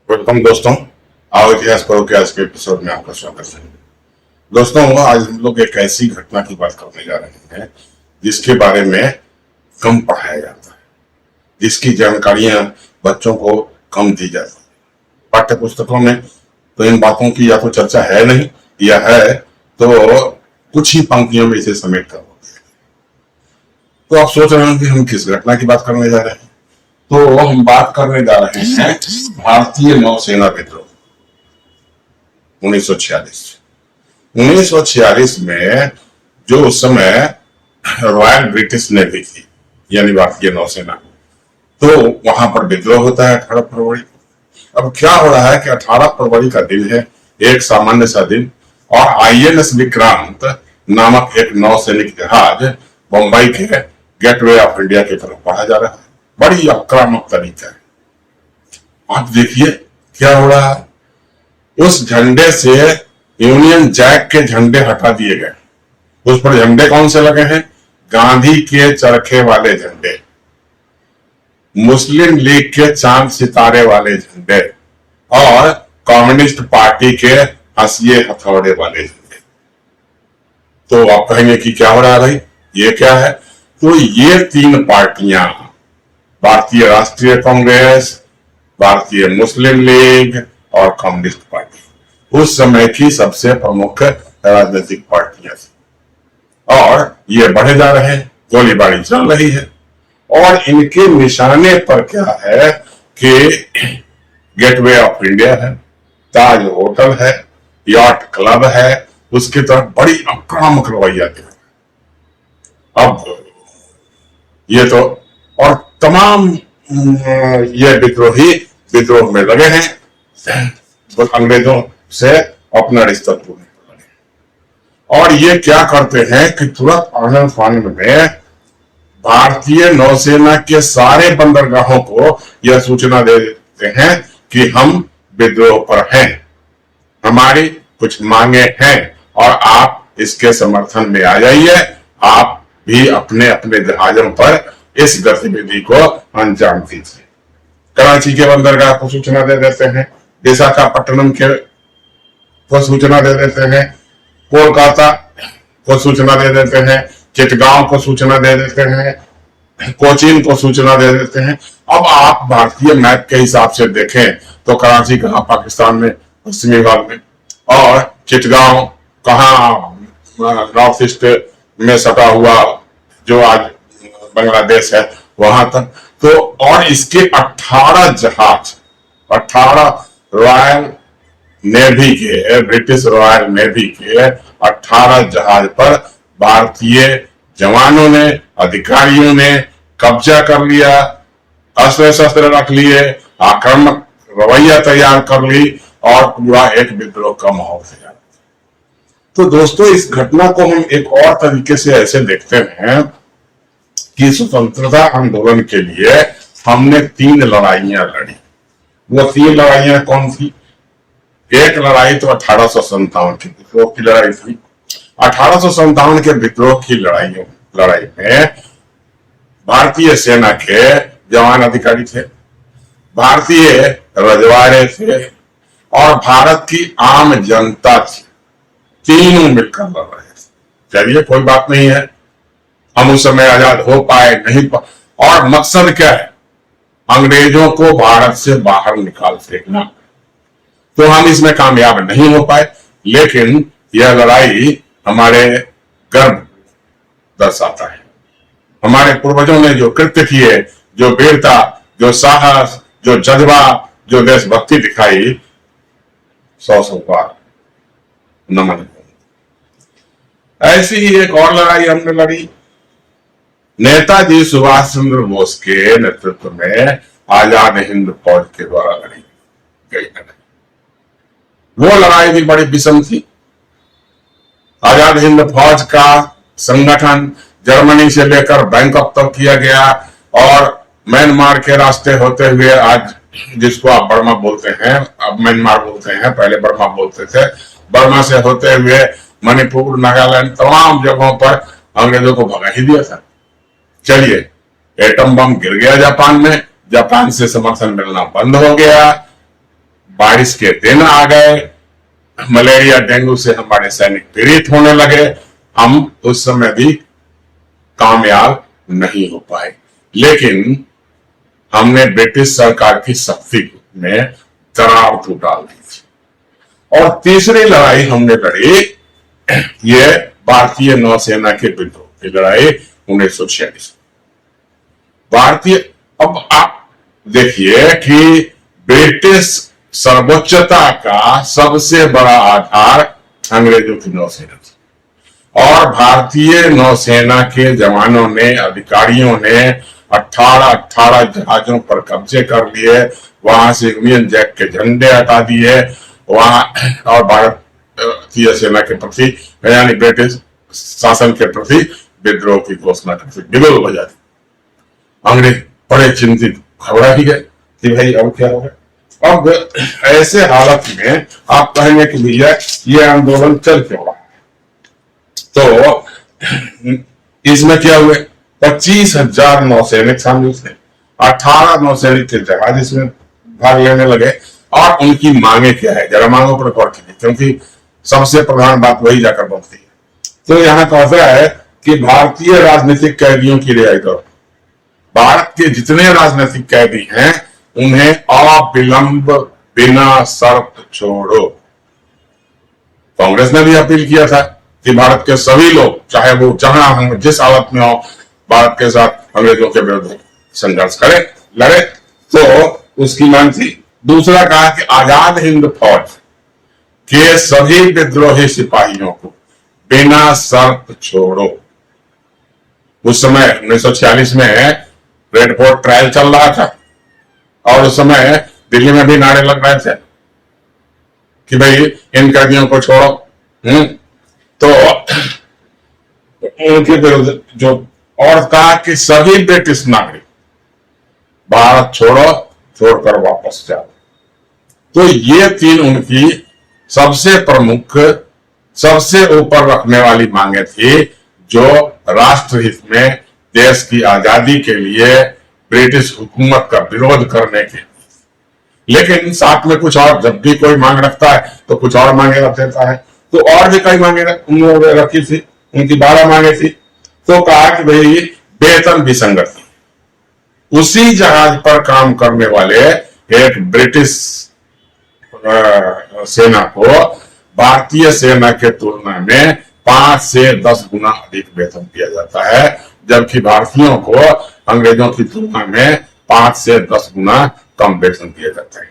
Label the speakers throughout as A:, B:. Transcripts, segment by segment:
A: Welcome दोस्तों। आओ इतिहास पढ़ो के आज के एपिसोड में आपका स्वागत है। दोस्तों, आज हम लोग एक ऐसी घटना की बात करने जा रहे हैं जिसके बारे में कम पढ़ाया जाता है, जिसकी जानकारियां बच्चों को कम दी जाती है। पाठ्य पुस्तकों में तो इन बातों की या तो चर्चा है नहीं, या है तो कुछ ही पंक्तियों में इसे समेट कर होती है। तो आप सोच रहे हैं कि हम किस घटना की बात करने जा रहे हैं। तो हम बात करने जा रहे हैं भारतीय नौसेना विद्रोह 1946 में, जो उस समय रॉयल ब्रिटिश नेवी थी, यानी भारतीय नौसेना। तो वहां पर विद्रोह होता है 18 फरवरी। अब क्या हो रहा है कि 18 फरवरी का दिन है, एक सामान्य सा दिन, और INS विक्रांत नामक एक नौसैनिक जहाज बंबई के गेटवे ऑफ इंडिया की तरफ बढ़ा जा रहा है। बड़ी आक्रामक तरीका है। आप देखिए क्या हो रहा है। उस झंडे से यूनियन जैक के झंडे हटा दिए गए। उस पर झंडे कौन से लगे हैं? गांधी के चरखे वाले झंडे, मुस्लिम लीग के चांद सितारे वाले झंडे, और कम्युनिस्ट पार्टी के हंसिए हथौड़े वाले झंडे। तो आप कहेंगे कि क्या हो रहा है भाई, ये क्या है? तो ये तीन पार्टियां, भारतीय राष्ट्रीय कांग्रेस, भारतीय मुस्लिम लीग और कम्युनिस्ट पार्टी, उस समय की सबसे प्रमुख राजनीतिक पार्टियां थी। और ये बढ़े जा रहे हैं, गोलीबारी चल रही है, और इनके निशाने पर क्या है कि गेटवे ऑफ इंडिया है, ताज होटल है, यॉट क्लब है, उसकी तरफ बड़ी आक्रामक रवैया दिखा। अब ये तो, और तमाम ये विद्रोही विद्रोह में लगे हैं, अंग्रेजों से अपना रिश्ता तोड़ने पर लगे। और ये क्या करते हैं कि तुरंत आनंद फानंद में भारतीय नौसेना के सारे बंदरगाहों को यह सूचना दे देते हैं कि हम विद्रोह पर हैं, हमारी कुछ मांगे हैं, और आप इसके समर्थन में आ जाइए। आप भी अपने अपने जहाजों पर इस गतिविधि को अंजाम दीजिए। कराची के बंदरगाह को सूचना दे देते हैं, विशाखापट्टनम के को सूचना दे देते हैं, कोलकाता को सूचना दे देते हैं, चिटगांव को सूचना दे देते हैं, कोचीन को सूचना दे देते हैं। अब आप भारतीय मैप के हिसाब से देखें तो कराची कहाँ पाकिस्तान में, पश्चिमी बंगाल में, और चिटगांव कहाँ नॉर्थ ईस्ट में सटा हुआ जो आज बांग्लादेश है, वहां तक। तो और इसके 18 जहाज, 18 रॉयल नेवी के, ब्रिटिश रॉयल नेवी के 18 जहाज पर भारतीय जवानों ने, अधिकारियों ने कब्जा कर लिया, अस्त्र शस्त्र रख लिए, आक्रामक रवैया तैयार कर ली, और पूरा एक विद्रोह का माहौल तैयार। तो दोस्तों, इस घटना को हम एक और तरीके से ऐसे देखते हैं कि स्वतंत्रता आंदोलन के लिए हमने 3 लड़ाइयां लड़ी। वो 3 लड़ाइयां कौन थी? एक लड़ाई तो 1857 के विद्रोह की लड़ाई थी। 1857 के विद्रोह की लड़ाई में भारतीय सेना के जवान अधिकारी थे, भारतीय रजवाड़े थे, और भारत की आम जनता थी। तीनों मिलकर लड़ रहे थे। चलिए, कोई बात नहीं है, हम उस समय आजाद हो पाए नहीं पाए, और मकसद क्या है? अंग्रेजों को भारत से बाहर निकाल फेंकना। तो हम इसमें कामयाब नहीं हो पाए, लेकिन यह लड़ाई हमारे गर्व दर्शाता है। हमारे पूर्वजों ने जो कृत्य किए, जो वीरता, जो साहस, जो जज्बा, जो देशभक्ति दिखाई, 100 बार नमन। ऐसी ही एक और लड़ाई हमने लड़ी, नेताजी सुभाष चंद्र बोस के नेतृत्व में आजाद हिंद फौज के द्वारा लड़ी गई लड़ाई। वो लड़ाई भी बड़ी विषम थी। आजाद हिंद फौज का संगठन जर्मनी से लेकर बैंकॉक तक किया गया, और म्यांमार के रास्ते होते हुए, आज जिसको आप बर्मा बोलते हैं, अब म्यांमार बोलते हैं, पहले बर्मा बोलते थे, बर्मा से होते हुए मणिपुर, नागालैंड, तमाम जगहों पर अंग्रेजों को भगा ही दिया था। चलिए, एटम बम गिर गया जापान में, जापान से समर्थन मिलना बंद हो गया, बारिश के दिन आ गए, मलेरिया डेंगू से हमारे सैनिक पीड़ित होने लगे, हम उस समय भी कामयाब नहीं हो पाए। लेकिन हमने ब्रिटिश सरकार की शक्ति में दरार तो डाल दी थी। और तीसरी लड़ाई हमने लड़ी, ये भारतीय नौसेना के विद्रोह की लड़ाई 1946। भारतीय, अब आप देखिए कि ब्रिटिश सर्वोच्चता का सबसे बड़ा आधार अंग्रेजों की नौसेना थी, और भारतीय नौसेना के जवानों ने, अधिकारियों ने 18 जहाजों पर कब्जे कर लिए, वहां से यूनियन जैक के झंडे हटा दिए, वहां और भारतीय सेना के प्रति यानी ब्रिटिश शासन के प्रति विद्रोह की घोषणा कर दी, बिगुल बजा दी। अंग्रेज बड़े चिंतित, घबरा ही गए कि भाई अब क्या होगा। अब ऐसे हालत में आप कहेंगे कि भैया ये आंदोलन चल क्यों रहा है, तो इसमें क्या हुए, 25,000 नौसैनिक शामिल थे, 18 नौसैनिक के जहाज इसमें भाग लेने लगे। और उनकी मांगे क्या है, जरा मांगों पर गौर कीजिए, क्योंकि सबसे प्रधान बात वही जाकर बनती है। तो यहां कहता है कि भारतीय राजनीतिक कैदियों की रिहाई करो, भारत के जितने राजनीतिक कैदी हैं उन्हें अविलंब बिना शर्त छोड़ो। कांग्रेस ने भी अपील किया था कि भारत के सभी लोग, चाहे वो जहां जिस हालत में हो, भारत के साथ अंग्रेजों के विरुद्ध संघर्ष करें, लड़े, तो उसकी मांग थी। दूसरा कहा कि आजाद हिंद फौज के सभी विद्रोही सिपाहियों को बिना शर्त छोड़ो। उस समय 1946 में रेड फोर्ट ट्रायल चल रहा था, और उस समय दिल्ली में भी नारे लग रहे थे कि भाई इन कैदियों को छोड़ो। तो उनके विरुद्ध जो, और कहा कि सभी ब्रिटिश नागरिक भारत छोड़ो, छोड़कर वापस जाओ। तो ये तीन उनकी सबसे प्रमुख, सबसे ऊपर रखने वाली मांगे थी, जो राष्ट्रहित में देश की आजादी के लिए ब्रिटिश हुकूमत का विरोध करने के। लेकिन साथ में कुछ और, जब भी कोई मांग रखता है तो कुछ और मांगे रख देता है, तो और भी कई मांगे उन्होंने रखी थी, उनकी 12 मांगे थी। तो कहा कि भाई वेतन विसंगति, उसी जहाज पर काम करने वाले एक ब्रिटिश सेना को भारतीय सेना के तुलना में 5 से 10 गुना अधिक वेतन दिया जाता है, जबकि भारतीयों को अंग्रेजों की तुलना में 5 से 10 गुना कम वेतन दिया जाता है।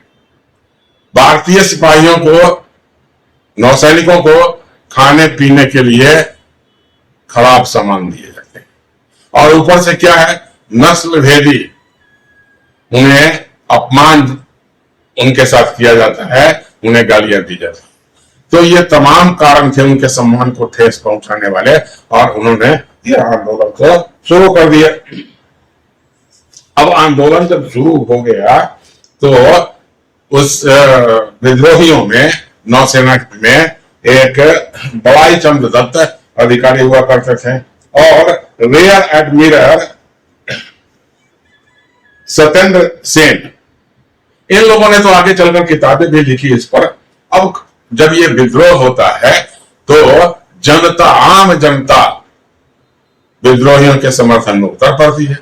A: भारतीय सिपाहियों को, नौसैनिकों को खाने पीने के लिए खराब सामान दिए जाते हैं, और ऊपर से क्या है, नस्ल भेदी उन्हें अपमान उनके साथ किया जाता है, उन्हें गालियां दी जाती है। तो ये तमाम कारण थे उनके सम्मान को ठेस पहुंचाने वाले, और उन्होंने यह आंदोलन को शुरू कर दिया। अब आंदोलन जब शुरू हो गया तो उस विद्रोहियों में, नौसेना में एक बड़ाई चंद दत्त अधिकारी हुआ करते थे, और रियर एडमिरल सत्येंद्र सेन, इन लोगों ने तो आगे चलकर किताबें भी लिखी इस पर। अब जब ये विद्रोह होता है तो जनता, आम जनता विद्रोहियों के समर्थन में उतर पड़ती है।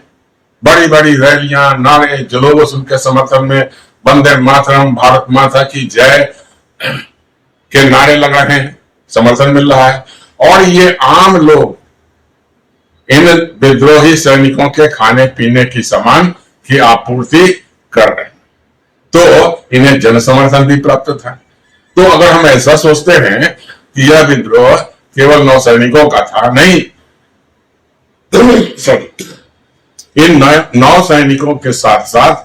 A: बड़ी बड़ी रैलियां, नारे, जुलूस उनके समर्थन में, वंदे मातरम, भारत माता की जय के नारे लगा रहे हैं, समर्थन मिल रहा है। और ये आम लोग इन विद्रोही सैनिकों के खाने पीने की सामान की आपूर्ति कर रहे हैं, तो इन्हें जन समर्थन भी प्राप्त था। तो अगर हम ऐसा सोचते हैं कि यह विद्रोह केवल नौसैनिकों का था, नहीं, इन नौसैनिकों के साथ साथ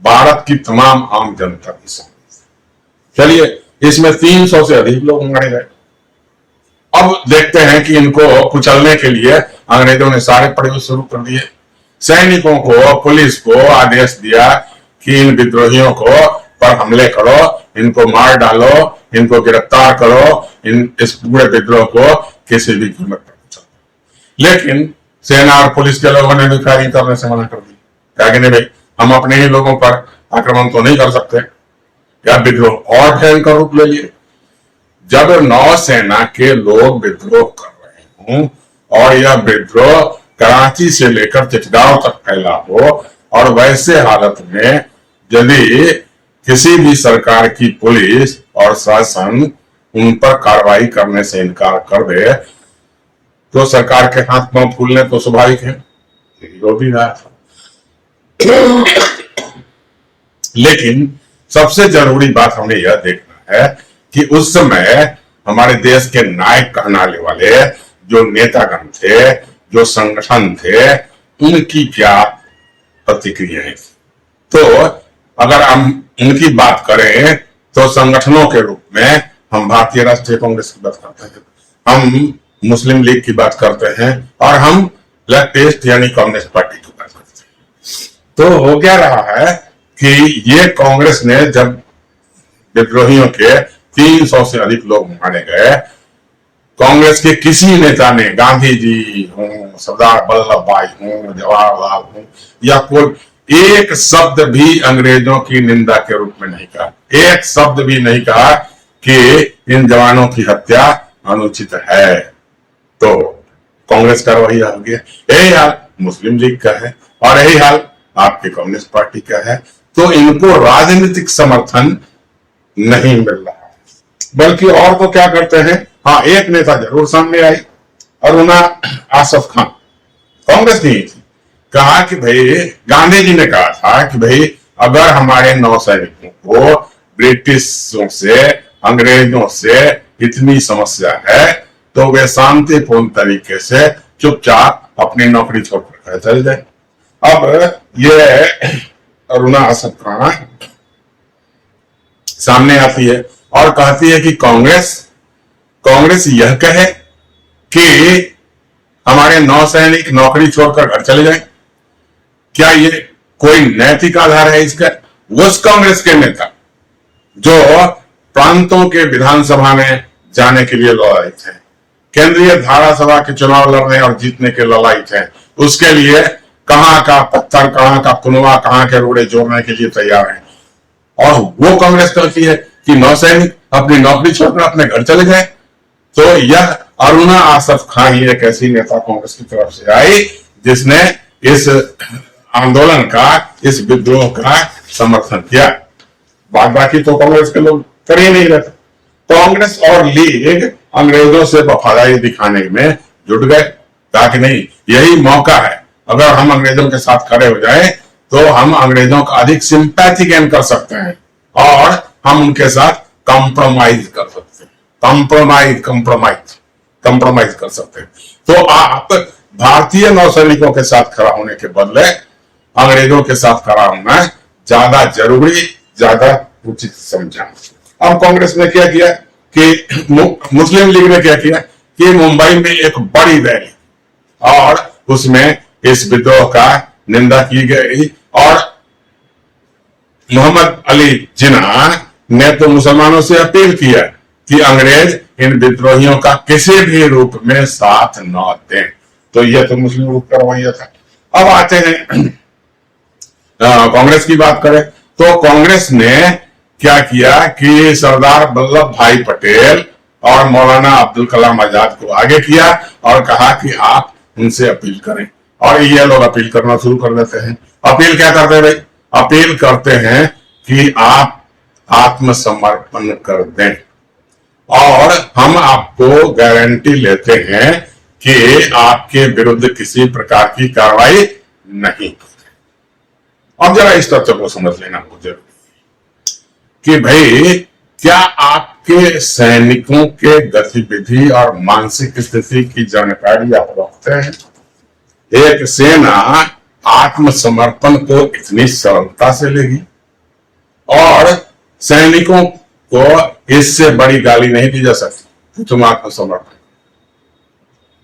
A: भारत की तमाम आम जनता की शामिल। चलिए, इसमें 300 से अधिक लोग मारे गए। अब देखते हैं कि इनको कुचलने के लिए अंग्रेजों ने सारे प्रयोग शुरू कर दिए। सैनिकों को, पुलिस को आदेश दिया कि इन विद्रोहियों को पर हमले करो, इनको मार डालो, इनको गिरफ्तार करो, इस पूरे विद्रोह को किसी भी कीमत पर पहुंचाओ। लेकिन सेना और पुलिस के लोगों ने भी फायरिंग करने से मना कर दी। क्या कि नहीं भाई, हम अपने ही लोगों पर आक्रमण तो नहीं कर सकते। या विद्रोह और भयंकर रूप ले लिए। जब नौसेना के लोग विद्रोह कर रहे हों और यह विद्रोह कराची से लेकर चिटगांव तक फैला हो, और वैसे हालत में यदि किसी भी सरकार की पुलिस और शासन उन पर कार्रवाई करने से इनकार कर दे, तो सरकार के हाथ पांव फूलने तो स्वाभाविक है, यही हो भी रहा था। लेकिन सबसे जरूरी बात हमें यह देखना है कि उस समय हमारे देश के नायक कहलाने वाले जो नेतागण थे, जो संगठन थे, उनकी क्या प्रतिक्रियाएं। तो अगर हम उनकी बात करें तो संगठनों के रूप में हम भारतीय राष्ट्रीय कांग्रेस की बात करते हैं, हम मुस्लिम लीग की बात करते हैं, और हम लेफ्टिस्ट यानी कम्युनिस्ट पार्टी की बात करते हैं। तो हो क्या रहा है कि ये कांग्रेस ने जब विद्रोहियों के 300 से अधिक लोग मारे गए, कांग्रेस के किसी नेता ने, गांधी जी हों, सरदार वल्लभ भाई हों, जवाहरलाल हों, या कोई एक शब्द भी अंग्रेजों की निंदा के रूप में नहीं कहा, एक शब्द भी नहीं कहा कि इन जवानों की हत्या अनुचित है। तो कांग्रेस का रवैया हो गया। यही हाल मुस्लिम लीग का है और यही हाल आपकी कम्युनिस्ट पार्टी का है। तो इनको राजनीतिक समर्थन नहीं मिल रहा है, बल्कि और तो क्या करते हैं, हाँ एक नेता जरूर सामने आई, अरुणा आसफ खान, कांग्रेस नहीं थी, कहा कि भाई गांधी जी ने कहा था कि भाई अगर हमारे नौसैनिकों को ब्रिटिशों से, अंग्रेजों से इतनी समस्या है तो वे शांतिपूर्ण तरीके से चुपचाप अपनी नौकरी छोड़कर चल जाए। अब ये अरुणा आसफ खान सामने आती है और कहती है कि कांग्रेस यह कहे कि हमारे नौसैनिक नौकरी छोड़कर घर चले जाएं, क्या ये कोई नैतिक आधार है इसका? उस कांग्रेस के नेता जो प्रांतों के विधानसभा में जाने के लिए लड़ाई थे, केंद्रीय धारा सभा के चुनाव लड़ने और जीतने के लड़ाई थे, उसके लिए कहां का पत्थर, कहां का कुनवा, कहां के रोड़े जोड़ने के लिए तैयार है, और वो कांग्रेस कहती है कि नौसैनिक अपनी नौकरी छोड़कर अपने घर चले जाए। तो यह अरुणा आसफ खान ही एक ऐसी नेता कांग्रेस की तरफ से आई जिसने इस आंदोलन का, इस विद्रोह का समर्थन किया। बाकी तो कांग्रेस के लोग कर ही नहीं रहते। कांग्रेस और लीग अंग्रेजों से वफादारी दिखाने में जुट गए, ताकि नहीं यही मौका है, अगर हम अंग्रेजों के साथ खड़े हो जाएं तो हम अंग्रेजों का अधिक सिंपैथी गेन कर सकते हैं और हम उनके साथ कंप्रोमाइज कर सकते हैं, कंप्रोमाइज कर सकते हैं। तो आप भारतीय नौसैनिकों के साथ खड़ा होने के बदले अंग्रेजों के साथ खड़ा होना ज्यादा जरूरी, ज्यादा उचित समझा। अब कांग्रेस ने क्या किया कि मुस्लिम लीग ने क्या किया कि मुंबई में एक बड़ी रैली, और उसमें इस विद्रोह का निंदा की गई, और मोहम्मद अली जिन्ना ने तो मुसलमानों से अपील किया कि अंग्रेज इन विद्रोहियों का किसी भी रूप में साथ न दें। तो यह तो मुस्लिम लीग का रवैया था। अब आते हैं कांग्रेस की बात करें तो कांग्रेस ने क्या किया कि सरदार वल्लभ भाई पटेल और मौलाना अब्दुल कलाम आजाद को आगे किया और कहा कि आप उनसे अपील करें, और ये लोग अपील करना शुरू कर देते हैं। अपील क्या करते हैं भाई? अपील करते हैं कि आप आत्मसमर्पण कर दें और हम आपको गारंटी लेते हैं कि आपके विरुद्ध किसी प्रकार की कार्रवाई नहीं करें। अब जरा इस तथ्य को समझ लेना बहुत जरूरी कि भाई क्या आपके सैनिकों के गतिविधि और मानसिक स्थिति की जानकारी आप रखते हैं? एक सेना आत्मसमर्पण को इतनी सरलता से लेगी, और सैनिकों को इससे बड़ी गाली नहीं दी जा सकती तुम आत्मसमर्पण।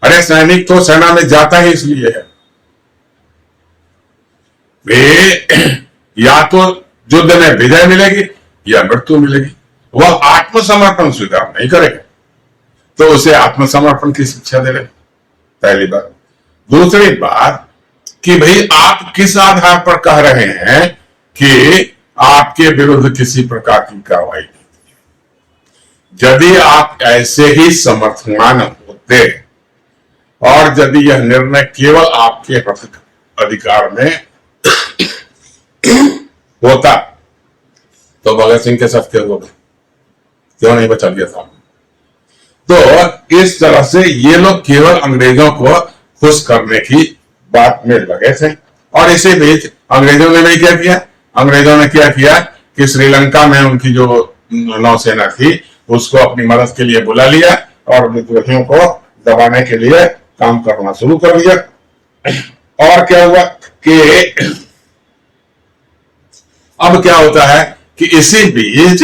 A: अरे सैनिक तो सेना में जाता ही इसलिए है, वे या तो युद्ध में विजय मिलेगी या मृत्यु मिलेगी, वह आत्मसमर्पण स्वीकार नहीं करेगा, तो उसे आत्मसमर्पण की शिक्षा दे रहे। पहली बात। दूसरी बात कि भाई आप किस आधार पर कह रहे हैं कि आपके विरुद्ध किसी प्रकार की कार्रवाई नहीं की। यदि आप ऐसे ही समर्थमान होते और यदि यह निर्णय केवल आपके अधिकार में होता तो भगत सिंह के साथ क्या होगा, क्यों नहीं बचा लिया था। तो इस तरह से ये लोग केवल अंग्रेजों को खुश करने की बात में लगे थे। और इसी बीच अंग्रेजों ने भी क्या किया, अंग्रेजों ने क्या किया कि श्रीलंका में उनकी जो नौसेना थी उसको अपनी मदद के लिए बुला लिया और विद्रोहियों को दबाने के लिए काम करना शुरू कर दिया। और क्या हुआ कि अब क्या होता है कि इसी बीच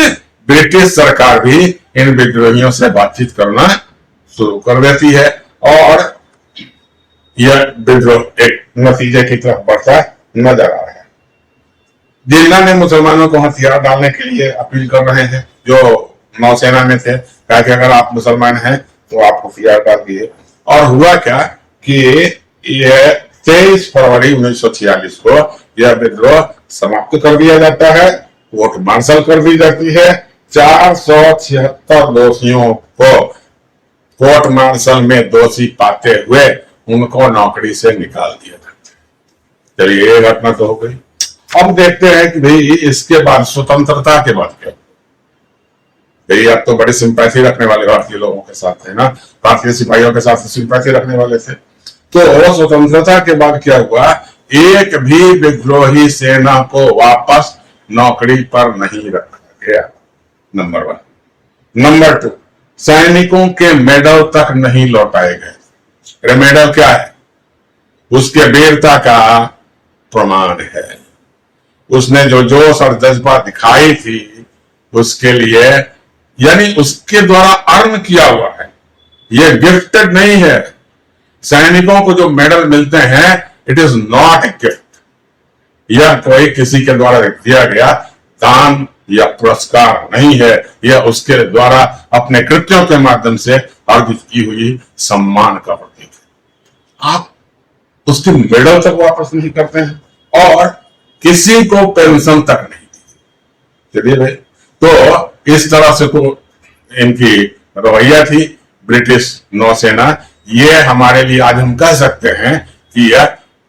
A: ब्रिटिश सरकार भी इन विद्रोहियों से बातचीत करना शुरू कर देती है और यह विद्रोह एक नतीजे की तरफ बढ़ता नजर आ रहा है। जिन्ना ने मुसलमानों को हथियार डालने के लिए अपील कर रहे हैं जो नौसेना में थे, कहा कि अगर आप मुसलमान हैं तो आप हथियार डाल दिए। और हुआ क्या कि यह 23 फरवरी 1946 को यह विद्रोह समाप्त कर दिया जाता है, कोर्ट मार्शल कर दी जाती है। 476 दोषियों को कोर्ट मार्शल में दोषी पाते हुए उनको नौकरी से निकाल दिया जाता है। चलिए ये घटना तो हो गई। अब देखते हैं कि भाई इसके बाद स्वतंत्रता के बाद क्या, भाई अब तो बड़ी सिंपैथी रखने वाले भारतीय लोगों के साथ है ना, भारतीय सिपाहियों के साथ सिंपैथी रखने वाले थे। तो स्वतंत्रता के बाद क्या हुआ, एक भी विद्रोही सेना को वापस नौकरी पर नहीं रखा गया, नंबर 1। नंबर 2, सैनिकों के मेडल तक नहीं लौटाए गए। मेडल क्या है, उसके वीरता का प्रमाण है। उसने जो जोश और जज्बा दिखाई थी उसके लिए, यानी उसके द्वारा अर्न किया हुआ है, यह गिफ्टेड नहीं है। सैनिकों को जो मेडल मिलते हैं it is not a gift, यह कोई किसी के द्वारा दिया गया दान या पुरस्कार नहीं है, यह उसके द्वारा अपने कृत्यों के माध्यम से अर्जित की हुई सम्मान का प्रतीक है। आप उसके मेडल तक वापस नहीं करते हैं और किसी को पेंशन तक नहीं दी। चलिए भाई, तो इस तरह से तो इनकी रवैया थी ब्रिटिश नौसेना। ये हमारे लिए आज हम कह सकते हैं कि यह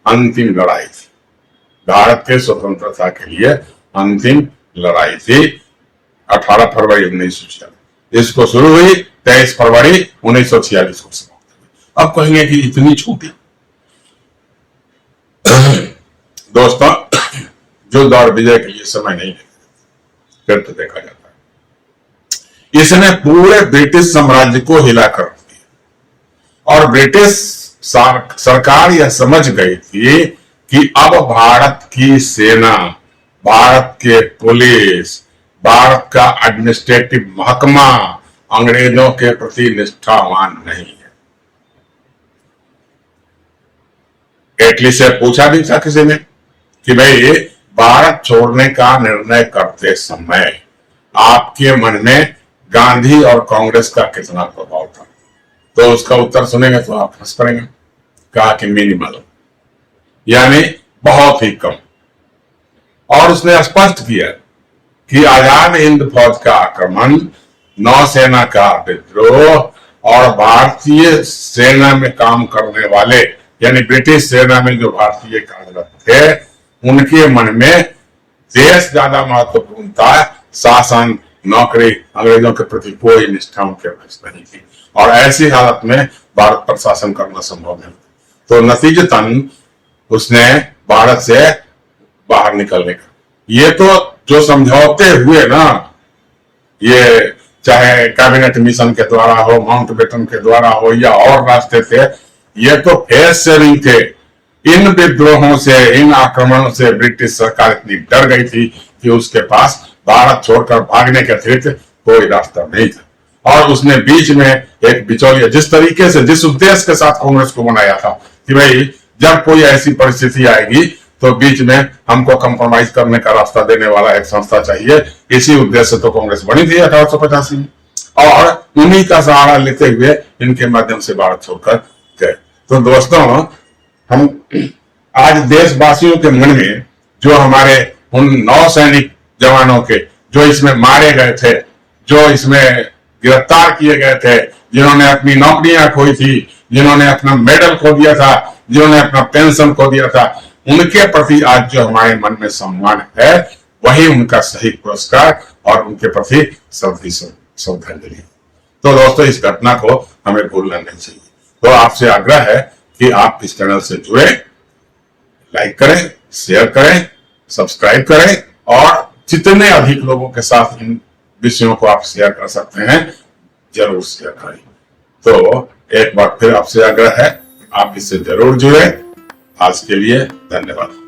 A: अंतिम लड़ाई थी, भारत के स्वतंत्रता के लिए अंतिम लड़ाई थी। 18 फरवरी 1946 इसको शुरू हुई, 23 फरवरी 1946 को समाप्त हुई। अब कहेंगे कि इतनी छोटी दोस्तों, जो दौड़ विजय के लिए समय नहीं है फिर तो देखा जाता है। इसने पूरे ब्रिटिश साम्राज्य को हिलाकर रख दिया और ब्रिटिश सरकार यह समझ गई थी कि अब भारत की सेना, भारत के पुलिस, भारत का एडमिनिस्ट्रेटिव महकमा अंग्रेजों के प्रति निष्ठावान नहीं है। एटली से पूछा भी था किसी ने कि भाई भारत छोड़ने का निर्णय करते समय आपके मन में गांधी और कांग्रेस का कितना प्रभाव था, तो उसका उत्तर सुनेंगे तो आप हंस पड़ेंगे। कहा कि मिनिमल, यानी बहुत ही कम। और उसने स्पष्ट किया कि आजाद हिंद फौज का आक्रमण, नौसेना का विद्रोह और भारतीय सेना में काम करने वाले यानी ब्रिटिश सेना में जो भारतीय कार्यरत थे उनके मन में देश ज्यादा महत्वपूर्ण था, शासन नौकरी अंग्रेजों के प्रति कोई निष्ठा उनके पास नहीं थी और ऐसी हालत में भारत पर शासन करना संभव नहीं। तो नतीजतन उसने भारत से बाहर निकलने का, ये तो जो समझौते हुए ना, ये चाहे कैबिनेट मिशन के द्वारा हो, माउंटबेटन के द्वारा हो या और रास्ते थे, ये तो फेस सेविंग थे। इन विद्रोहों से, इन आक्रमणों से ब्रिटिश सरकार इतनी डर गई थी कि उसके पास भारत छोड़कर भागने के अतिरिक्त कोई रास्ता नहीं था। और उसने बीच में एक बिचौलिया, जिस तरीके से, जिस उद्देश्य के साथ कांग्रेस को बनाया था कि भाई जब कोई ऐसी परिस्थिति आएगी तो बीच में हमको कंप्रोमाइज करने का रास्ता देने वाला एक संस्था चाहिए, इसी उद्देश्य से तो कांग्रेस बनी थी 1885 में और उन्हीं का सहारा लेते हुए इनके माध्यम से भारत छोड़कर गए। तो दोस्तों, हम आज देशवासियों के मन में जो हमारे उन 9 सैनिक जवानों के, जो इसमें मारे गए थे, जो इसमें गिरफ्तार किए गए थे, जिन्होंने अपनी नौकरियां खोई थी, जिन्होंने अपना मेडल खो दिया था, जिन्होंने अपना पेंशन खो दिया था, उनके प्रति आज जो हमारे मन में सम्मान है, वही उनका सही पुरस्कार और उनके प्रति श्रद्धांजलि। तो दोस्तों, इस घटना को हमें भूलना नहीं चाहिए। तो आपसे आग्रह है कि आप इस चैनल से जुड़े, लाइक करें, शेयर करें, सब्सक्राइब करें और जितने अधिक लोगों के साथ इन विषयों को आप शेयर कर सकते हैं, जरूर शेयर करें। तो एक बार फिर आपसे आग्रह है, आप इससे जरूर जुड़े। आज के लिए धन्यवाद।